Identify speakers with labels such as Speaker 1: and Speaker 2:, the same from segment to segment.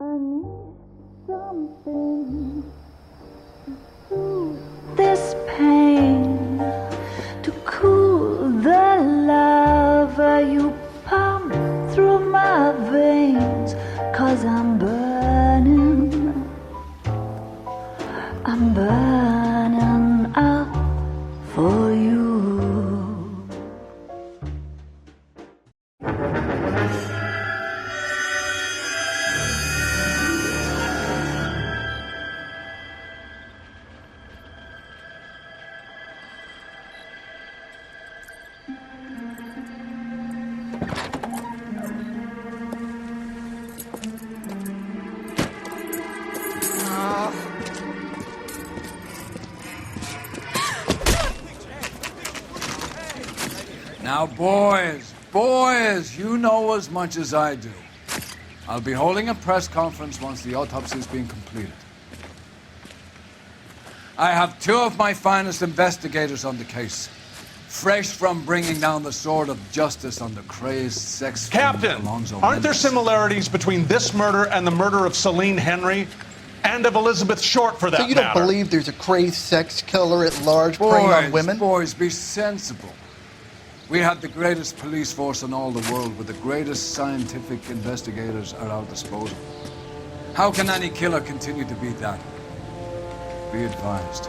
Speaker 1: I need something to soothe this pain, to cool the lava you pump through my veins, 'cause I'm burning up for you.
Speaker 2: Now, boys, you know as much as I do. I'll be holding a press conference once the autopsy's been completed. I have two of my finest investigators on the case, fresh from bringing down the sword of justice on the crazed sex
Speaker 3: Captain, aren't there similarities between this murder and the murder of Celine Henry and of Elizabeth Short, for that
Speaker 4: matter? So you don't
Speaker 3: matter?
Speaker 4: believe there's a crazed sex killer at large preying on women?
Speaker 2: Boys, be sensible. We have the greatest police force in all the world, with the greatest scientific investigators at our disposal. How can any killer continue to be that? Be advised.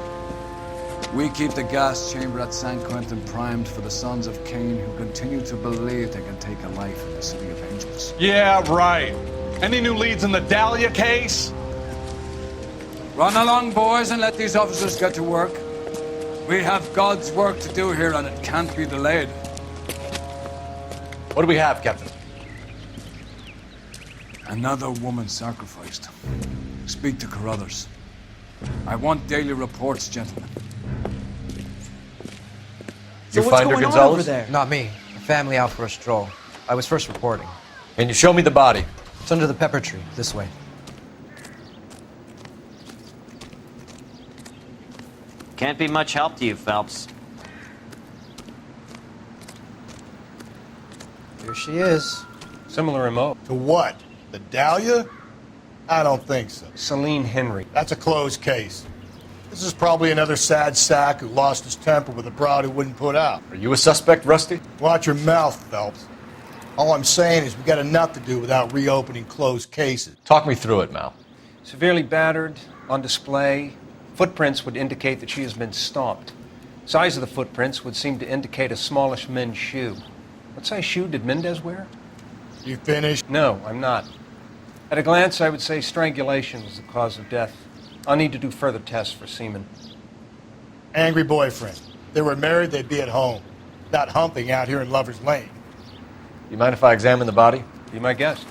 Speaker 2: We keep the gas chamber at San Quentin primed for the sons of Cain who continue to believe they can take a life in the city of angels.
Speaker 3: Yeah, right. Any new leads in the Dahlia case?
Speaker 2: Run along, boys, and let these officers get to work. We have God's work to do here, and it can't be delayed.
Speaker 5: What do we have, Captain?
Speaker 2: Another woman sacrificed. Speak to Carruthers. I want daily reports, gentlemen.
Speaker 5: You find her, Gonzalez?
Speaker 6: Not me. A family out for a stroll. I was first reporting.
Speaker 5: Can you show me the body?
Speaker 6: It's under the pepper tree, this way.
Speaker 7: Can't be much help to you, Phelps.
Speaker 6: Here she is.
Speaker 5: Similar MO.
Speaker 8: To what? The Dahlia? I don't think so.
Speaker 5: Celine Henry.
Speaker 8: That's a closed case. This is probably another sad sack who lost his temper with a broad who wouldn't put out.
Speaker 5: Are you a suspect, Rusty?
Speaker 8: Watch your mouth, Phelps. All I'm saying is we got enough to do without reopening closed cases.
Speaker 5: Talk me through it, Mal.
Speaker 9: Severely battered, on display. Footprints would indicate that she has been stomped. Size of the footprints would seem to indicate a smallish men's shoe. What size shoe did Mendez wear?
Speaker 8: You finished?
Speaker 9: No, I'm not. At a glance, I would say strangulation was the cause of death. I'll need to do further tests for semen.
Speaker 8: Angry boyfriend. If they were married, they'd be at home. Not humping out here in Lover's Lane.
Speaker 5: You mind if I examine the body?
Speaker 9: Be my guest.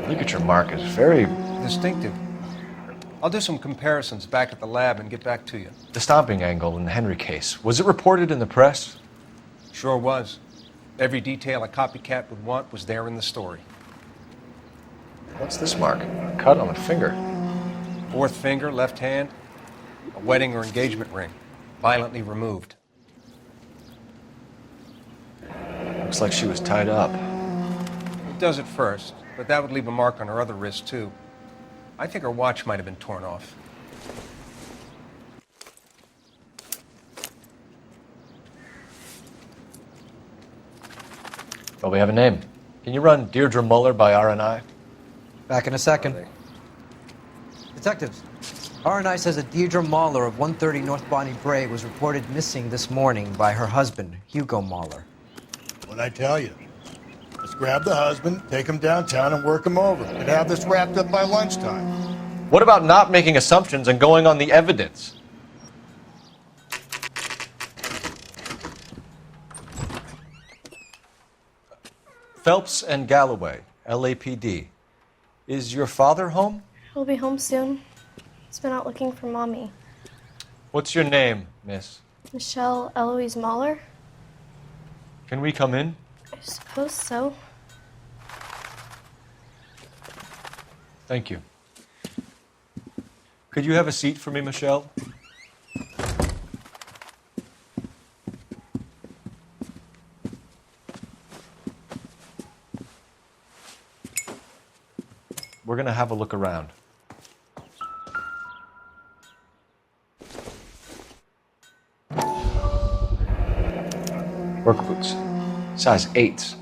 Speaker 5: Ligature mark is very
Speaker 9: distinctive. I'll do some comparisons back at the lab and get back to you.
Speaker 5: The stomping angle in the Henry case, was it reported in the press?
Speaker 9: Sure was. Every detail a copycat would want was there in the story.
Speaker 5: What's this mark? A cut on the finger.
Speaker 9: Fourth finger, left hand, a wedding or engagement ring, violently removed.
Speaker 5: Looks like she was tied up.
Speaker 9: It does at first, but that would leave a mark on her other wrist, too. I think her watch might have been torn off.
Speaker 5: Well, we have a name. Can you run Deirdre Muller by RNI?
Speaker 6: Back in a second. Detectives, RNI says that Deirdre Mahler of 130 North Bonnie Bray was reported missing this morning by her husband, Hugo Mahler.
Speaker 8: What'd I tell you? Let's grab the husband, take him downtown, and work him over. And have this wrapped up by lunchtime.
Speaker 5: What about not making assumptions and going on the evidence? Phelps and Galloway, LAPD. Is your father home?
Speaker 10: He'll be home soon. He's been out looking for Mommy.
Speaker 5: What's your name, miss?
Speaker 10: Michelle Eloise Mahler?
Speaker 5: Can we come in?
Speaker 10: I suppose so.
Speaker 5: Thank you. Could you have a seat for me, Michelle? We're going to have a look around. Work boots. Size 8s.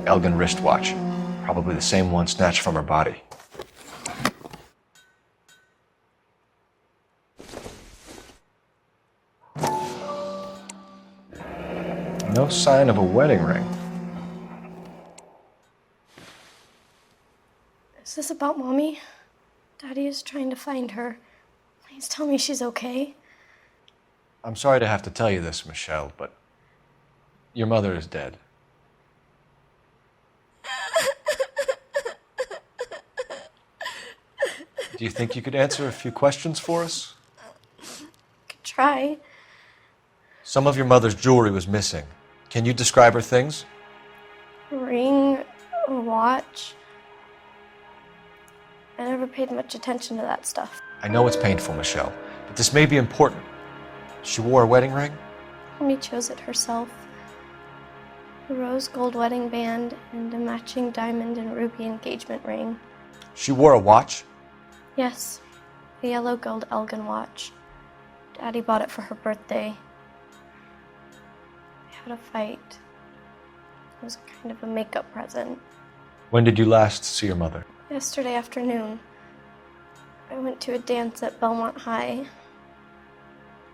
Speaker 5: Elgin wristwatch. Probably the same one snatched from her body. No sign of a wedding ring.
Speaker 10: Is this about Mommy? Daddy is trying to find her. Please tell me she's okay.
Speaker 5: I'm sorry to have to tell you this, Michelle, but your mother is dead. Do you think you could answer a few questions for us?
Speaker 10: Could try.
Speaker 5: Some of your mother's jewelry was missing. Can you describe her things?
Speaker 10: A ring, a watch. I never paid much attention to that stuff.
Speaker 5: I know it's painful, Michelle, but this may be important. She wore a wedding ring?
Speaker 10: Mommy chose it herself. A rose gold wedding band and a matching diamond and ruby engagement ring.
Speaker 5: She wore a watch?
Speaker 10: Yes, a yellow gold Elgin watch. Daddy bought it for her birthday. We had a fight. It was kind of a makeup present.
Speaker 5: When did you last see your mother?
Speaker 10: Yesterday afternoon, I went to a dance at Belmont High.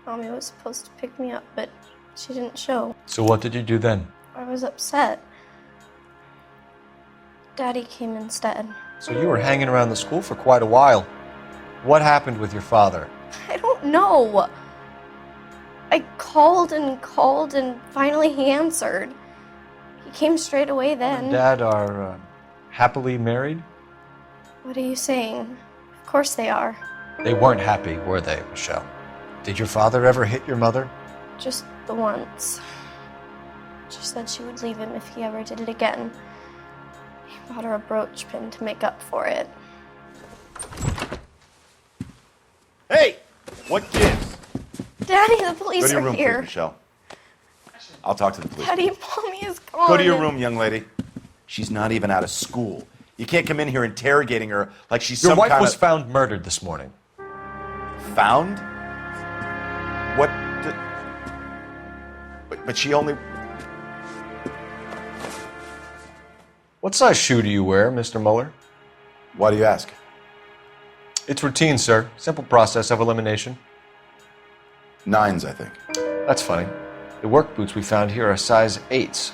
Speaker 10: Mommy was supposed to pick me up, but she didn't show.
Speaker 5: So what did you do then?
Speaker 10: I was upset. Daddy came instead.
Speaker 5: So you were hanging around the school for quite a while. What happened with your father?
Speaker 10: I don't know. I called and finally he answered. He came straight away then.
Speaker 5: Mom and Dad are happily married?
Speaker 10: What are you saying? Of course they are.
Speaker 5: They weren't happy, were they, Michelle? Did your father ever hit your mother?
Speaker 10: Just the once. She said she would leave him if he ever did it again. He bought her a brooch pin to make up for it.
Speaker 11: Hey! What gives?
Speaker 10: Daddy, the police
Speaker 11: Go to your
Speaker 10: are
Speaker 11: room,
Speaker 10: here.
Speaker 11: please, Michelle. I'll talk to the police.
Speaker 10: Daddy, Mommy is gone.
Speaker 11: Go to your room, young lady. She's not even out of school. You can't come in here interrogating her like she's
Speaker 5: Your
Speaker 11: some
Speaker 5: wife
Speaker 11: kind
Speaker 5: was
Speaker 11: of...
Speaker 5: found murdered this morning.
Speaker 11: Found? What? But she only...
Speaker 5: What size shoe do you wear, Mr. Mueller?
Speaker 11: Why do you ask?
Speaker 5: It's routine, sir. Simple process of elimination.
Speaker 11: 9s, I think.
Speaker 5: That's funny. The work boots we found here are size 8s.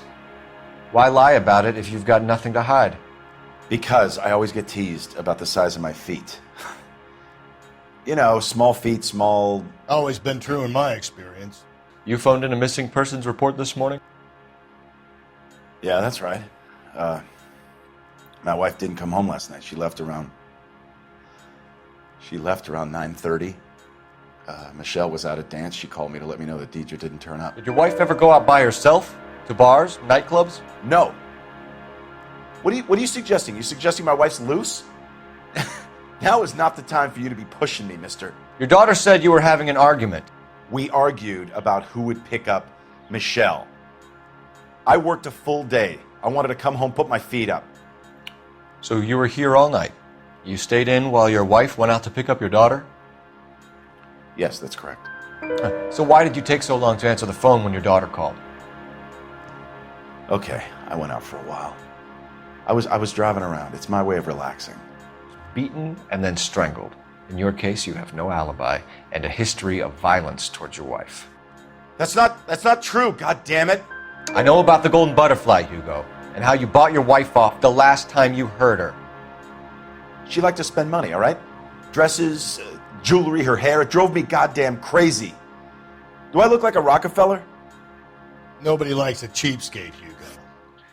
Speaker 5: Why lie about it if you've got nothing to hide?
Speaker 11: Because I always get teased about the size of my feet. You know, small feet, small...
Speaker 8: Always been true in my experience.
Speaker 5: You phoned in a missing persons report this morning?
Speaker 11: Yeah, that's right. My wife didn't come home last night. She left around 9:30. Michelle was out at dance. She called me to let me know that Deidre didn't turn up.
Speaker 5: Did your wife ever go out by herself? To bars, nightclubs?
Speaker 11: No. What are you suggesting? You suggesting my wife's loose? Now is not the time for you to be pushing me, mister.
Speaker 5: Your daughter said you were having an argument.
Speaker 11: We argued about who would pick up Michelle. I worked a full day. I wanted to come home, put my feet up.
Speaker 5: So you were here all night? You stayed in while your wife went out to pick up your daughter?
Speaker 11: Yes, that's correct.
Speaker 5: So why did you take so long to answer the phone when your daughter called?
Speaker 11: Okay, I went out for a while. I was driving around. It's my way of relaxing.
Speaker 5: Beaten and then strangled. In your case, you have no alibi and a history of violence towards your wife.
Speaker 11: That's not true, god damn it.
Speaker 5: I know about the golden butterfly, Hugo, and how you bought your wife off the last time you heard her.
Speaker 11: She liked to spend money, all right? Dresses, jewelry, her hair. It drove me goddamn crazy. Do I look like a Rockefeller?
Speaker 8: Nobody likes a cheapskate, Hugo.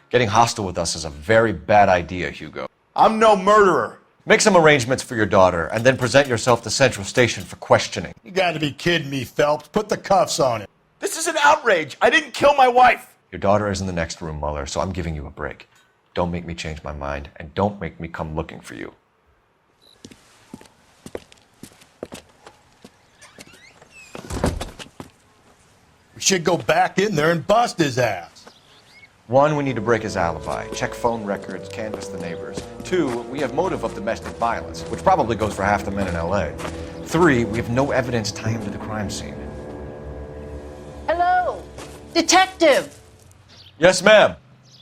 Speaker 5: Getting hostile with us is a very bad idea, Hugo.
Speaker 11: I'm no murderer.
Speaker 5: Make some arrangements for your daughter, and then present yourself to Central Station for questioning.
Speaker 8: You gotta be kidding me, Phelps. Put the cuffs on him.
Speaker 11: This is an outrage. I didn't kill my wife.
Speaker 5: Your daughter is in the next room, Mueller, so I'm giving you a break. Don't make me change my mind, and don't make me come looking for you.
Speaker 8: We should go back in there and bust his ass.
Speaker 5: 1, we need to break his alibi, check phone records, canvass the neighbors. 2, we have motive of domestic violence, which probably goes for half the men in LA. 3, we have no evidence tying him to the crime scene.
Speaker 12: Hello, detective.
Speaker 5: Yes, ma'am.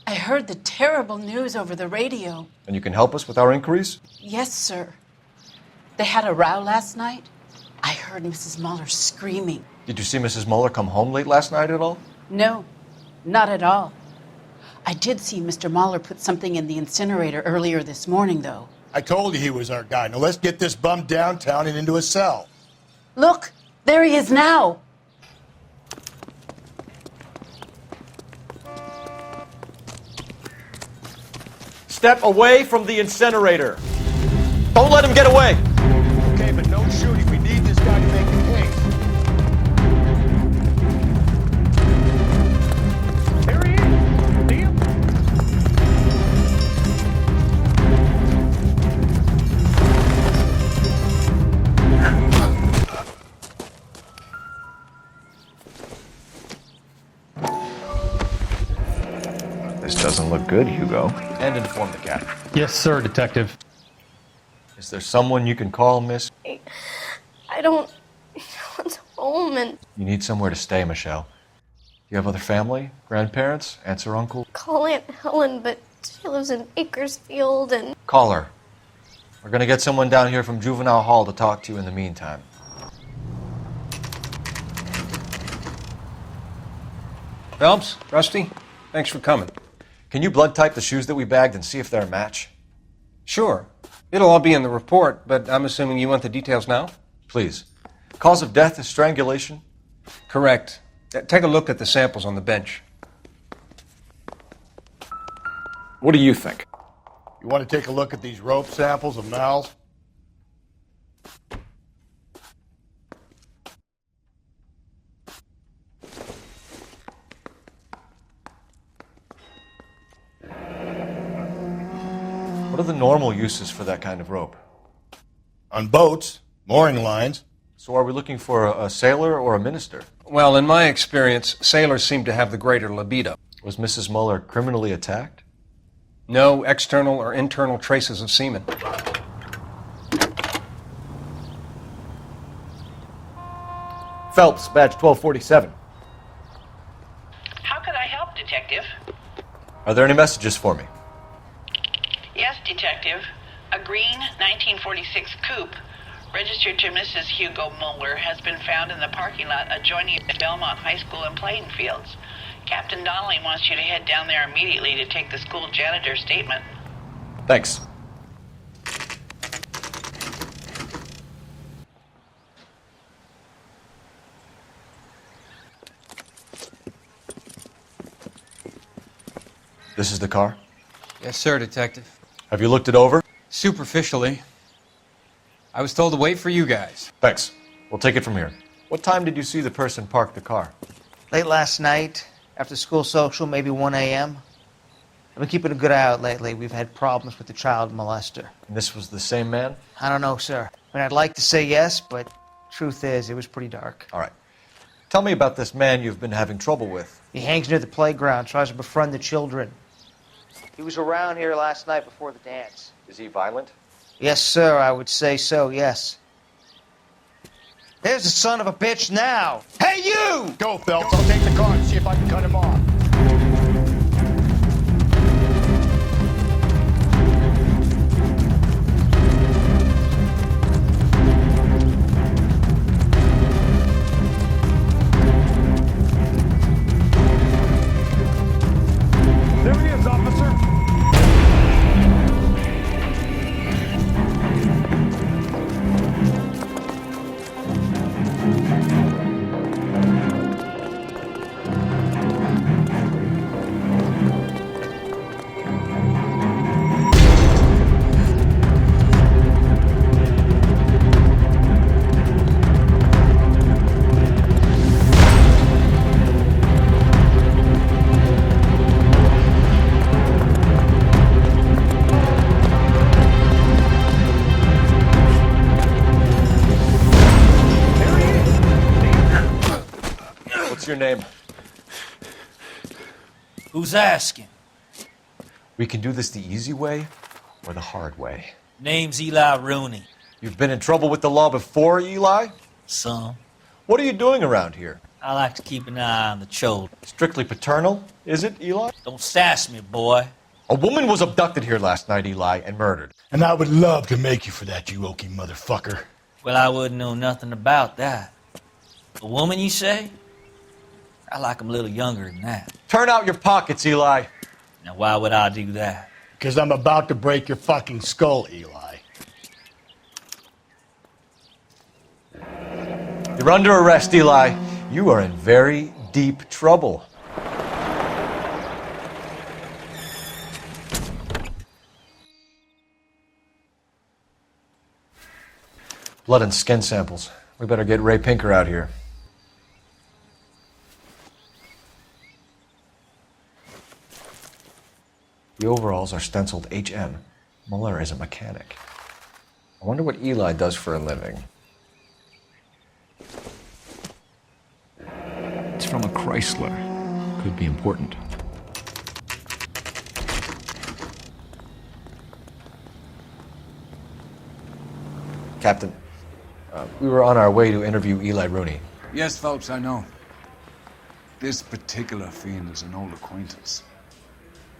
Speaker 12: I heard the terrible news over the radio.
Speaker 5: And you can help us with our inquiries?
Speaker 12: Yes, sir. They had a row last night. I heard Mrs. Muller screaming.
Speaker 5: Did you see Mrs. Muller come home late last night at all?
Speaker 12: No, not at all. I did see Mr. Muller put something in the incinerator earlier this morning, though.
Speaker 8: I told you he was our guy. Now let's get this bum downtown and into a cell.
Speaker 12: Look, there he is now.
Speaker 5: Step away from the incinerator. Don't let him get away.
Speaker 8: Okay, but no shooting. We need this guy to make the case.
Speaker 3: There he is. See him?
Speaker 5: This doesn't look good, Hugo. And inform the captain.
Speaker 3: Yes, sir, detective.
Speaker 5: Is there someone you can call, miss?
Speaker 10: I don't want home, and
Speaker 5: You need somewhere to stay, Michelle. Do you have other family? Grandparents? Aunts or uncle?
Speaker 10: call Aunt Helen, but she lives in Bakersfield, and
Speaker 5: Call her. We're gonna get someone down here from Juvenile Hall to talk to you in the meantime.
Speaker 9: Phelps, Rusty, thanks for coming.
Speaker 5: Can you blood type the shoes that we bagged and see if they're a match?
Speaker 9: Sure. It'll all be in the report, but I'm assuming you want the details now?
Speaker 5: Please. Cause of death is strangulation?
Speaker 9: Correct. Take a look at the samples on the bench.
Speaker 5: What do you think?
Speaker 8: You want to take a look at these rope samples of Mal's?
Speaker 5: What are the normal uses for that kind of rope?
Speaker 8: On boats, mooring lines.
Speaker 5: So are we looking for a sailor or a minister?
Speaker 9: Well, in my experience, sailors seem to have the greater libido.
Speaker 5: Was Mrs. Muller criminally attacked?
Speaker 9: No external or internal traces of semen.
Speaker 5: Phelps, badge 1247.
Speaker 13: How could I help, Detective?
Speaker 5: Are there any messages for me?
Speaker 13: Yes, Detective. A green 1946 coupe registered to Mrs. Hugo Muller has been found in the parking lot adjoining Belmont High School and playing fields. Captain Donnelly wants you to head down there immediately to take the school janitor's statement.
Speaker 5: Thanks. This is the car?
Speaker 14: Yes, sir, Detective.
Speaker 5: Have you looked it over?
Speaker 14: Superficially. I was told to wait for you guys.
Speaker 5: Thanks. We'll take it from here. What time did you see the person park the car?
Speaker 6: Late last night, after school social, maybe 1 a.m. I've been keeping a good eye out lately. We've had problems with the child molester.
Speaker 5: And this was the same man?
Speaker 6: I don't know, sir. I mean, I'd like to say yes, but truth is, it was pretty dark.
Speaker 5: All right. Tell me about this man you've been having trouble with.
Speaker 6: He hangs near the playground, tries to befriend the children. He was around here last night before the dance.
Speaker 5: Is he violent?
Speaker 6: Yes, sir, I would say so, yes. There's the son of a bitch now. Hey, you!
Speaker 8: Go, Phelps. I'll take the car and see if I can cut him off.
Speaker 3: There he is, officer.
Speaker 5: What's your name?
Speaker 15: Who's asking?
Speaker 5: We can do this the easy way or the hard way.
Speaker 15: Name's Eli Rooney.
Speaker 5: You've been in trouble with the law before, Eli?
Speaker 15: Some.
Speaker 5: What are you doing around here?
Speaker 15: I like to keep an eye on the children.
Speaker 5: Strictly paternal, is it, Eli?
Speaker 15: Don't sass me, boy.
Speaker 5: A woman was abducted here last night, Eli, and murdered.
Speaker 8: And I would love to make you for that, you oaky motherfucker.
Speaker 15: Well, I wouldn't know nothing about that. A woman, you say? I like 'em a little younger than that.
Speaker 5: Turn out your pockets, Eli.
Speaker 15: Now, why would I do that?
Speaker 8: Because I'm about to break your fucking skull, Eli.
Speaker 5: You're under arrest, Eli. You are in very deep trouble. Blood and skin samples. We better get Ray Pinker out here. The overalls are stenciled HM. Muller is a mechanic. I wonder what Eli does for a living.
Speaker 16: It's from a Chrysler. Could be important.
Speaker 5: Captain, we were on our way to interview Eli Rooney.
Speaker 2: Yes, Phelps, I know. This particular fiend is an old acquaintance.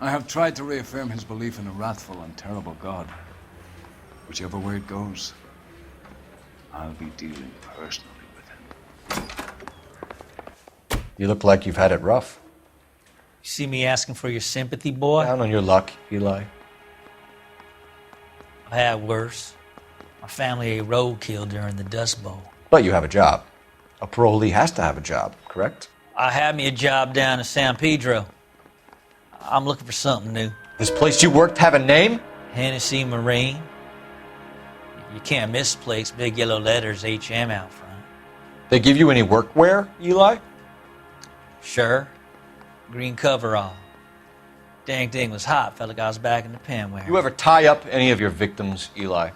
Speaker 2: I have tried to reaffirm his belief in a wrathful and terrible God. Whichever way it goes, I'll be dealing personally with him.
Speaker 5: You look like you've had it rough.
Speaker 15: You see me asking for your sympathy, boy?
Speaker 5: Down on your luck, Eli.
Speaker 15: I've had worse. My family ate roadkill during the Dust Bowl.
Speaker 5: But you have a job. A parolee has to have a job, correct?
Speaker 15: I had me a job down in San Pedro. I'm looking for something new.
Speaker 5: This place you worked have a name?
Speaker 15: Hennessy Marine. You can't miss the place. Big yellow letters, HM out front.
Speaker 5: They give you any workwear, Eli?
Speaker 15: Sure. Green coverall. Dang thing was hot. Felt like I was back in the pen wearing.
Speaker 5: You ever tie up any of your victims, Eli?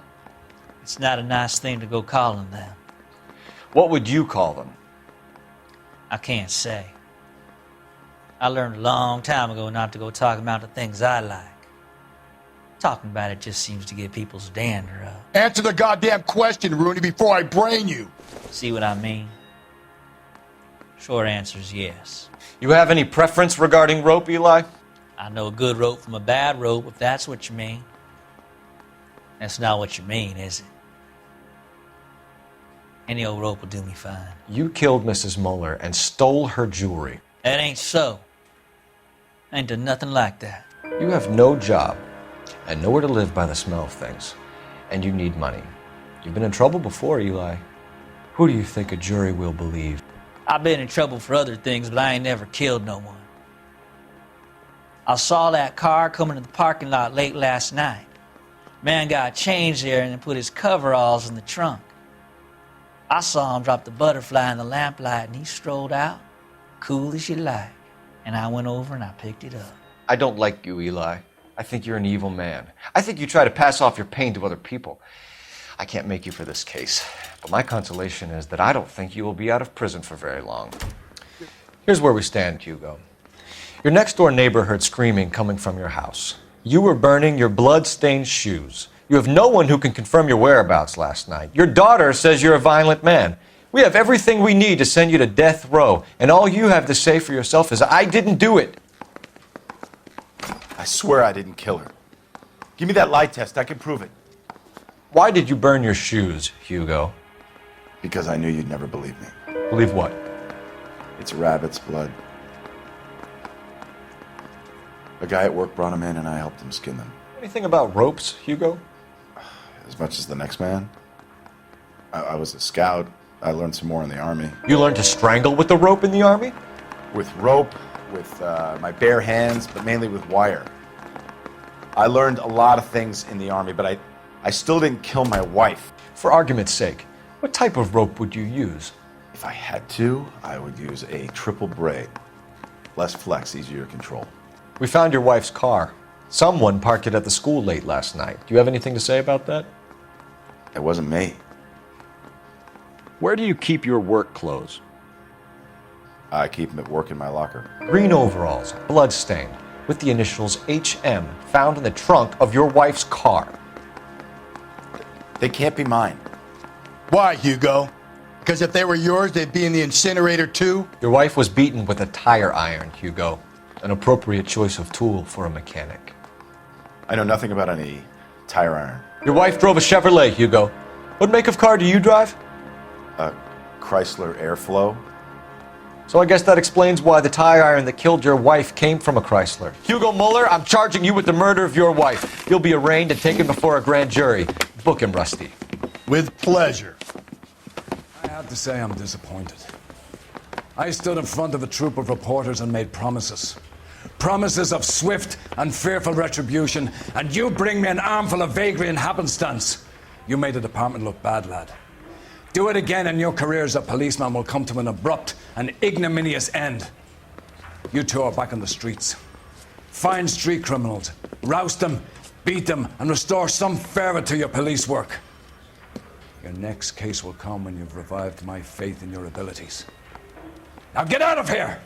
Speaker 15: It's not a nice thing to go calling them.
Speaker 5: What would you call them?
Speaker 15: I can't say. I learned a long time ago not to go talking about the things I like. Talking about it just seems to get people's dander up.
Speaker 8: Answer the goddamn question, Rooney, before I brain you.
Speaker 15: See what I mean? Short answer is yes.
Speaker 5: You have any preference regarding rope, Eli?
Speaker 15: I know a good rope from a bad rope, if that's what you mean. That's not what you mean, is it? Any old rope will do me fine.
Speaker 5: You killed Mrs. Muller and stole her jewelry.
Speaker 15: That ain't so. I ain't done nothing like that.
Speaker 5: You have no job and nowhere to live by the smell of things. And you need money. You've been in trouble before, Eli. Who do you think a jury will believe?
Speaker 15: I've been in trouble for other things, but I ain't never killed no one. I saw that car coming to the parking lot late last night. Man got changed there and then put his coveralls in the trunk. I saw him drop the butterfly in the lamplight and he strolled out, cool as you like. And I went over and I picked it up.
Speaker 5: I don't like you, Eli. I think you're an evil man. I think you try to pass off your pain to other people. I can't make you for this case, but my consolation is that I don't think you will be out of prison for very long. Here's where we stand, Hugo. Your next-door neighbor heard screaming coming from your house. You were burning your blood-stained shoes. You have no one who can confirm your whereabouts last night. Your daughter says you're a violent man. We have everything we need to send you to death row, and all you have to say for yourself is, I didn't do it.
Speaker 11: I swear I didn't kill her. Give me that lie test. I can prove it.
Speaker 5: Why did you burn your shoes, Hugo?
Speaker 11: Because I knew you'd never believe me.
Speaker 5: Believe what?
Speaker 11: It's rabbit's blood. A guy at work brought them in and I helped him skin them.
Speaker 5: Anything about ropes, Hugo?
Speaker 11: As much as the next man. I was a scout. I learned some more in the Army.
Speaker 5: You learned to strangle with the rope in the Army?
Speaker 11: With rope, with my bare hands, but mainly with wire. I learned a lot of things in the Army, but I still didn't kill my wife.
Speaker 5: For argument's sake, what type of rope would you use?
Speaker 11: If I had to, I would use a triple braid. Less flex, easier to control.
Speaker 5: We found your wife's car. Someone parked it at the school late last night. Do you have anything to say about that?
Speaker 11: It wasn't me.
Speaker 16: Where do you keep your work clothes?
Speaker 11: I keep them at work in my locker.
Speaker 5: Green overalls, bloodstained, with the initials HM found in the trunk of your wife's car.
Speaker 11: They can't be mine.
Speaker 8: Why, Hugo? Because if they were yours, they'd be in the incinerator too?
Speaker 5: Your wife was beaten with a tire iron, Hugo. An appropriate choice of tool for a mechanic.
Speaker 11: I know nothing about any tire iron.
Speaker 5: Your wife drove a Chevrolet, Hugo. What make of car do you drive?
Speaker 11: A Chrysler Airflow.
Speaker 5: So I guess that explains why the tire iron that killed your wife came from a Chrysler. Hugo Muller, I'm charging you with the murder of your wife. You'll be arraigned and taken before a grand jury. Book him, Rusty.
Speaker 8: With pleasure.
Speaker 2: I have to say I'm disappointed. I stood in front of a troop of reporters and made promises. Promises of swift and fearful retribution, and you bring me an armful of vagary and happenstance. You made the department look bad, lad. Do it again and your career as a policeman will come to an abrupt and ignominious end. You two are back on the streets. Find street criminals, roust them, beat them, and restore some fervor to your police work. Your next case will come when you've revived my faith in your abilities. Now get out of here!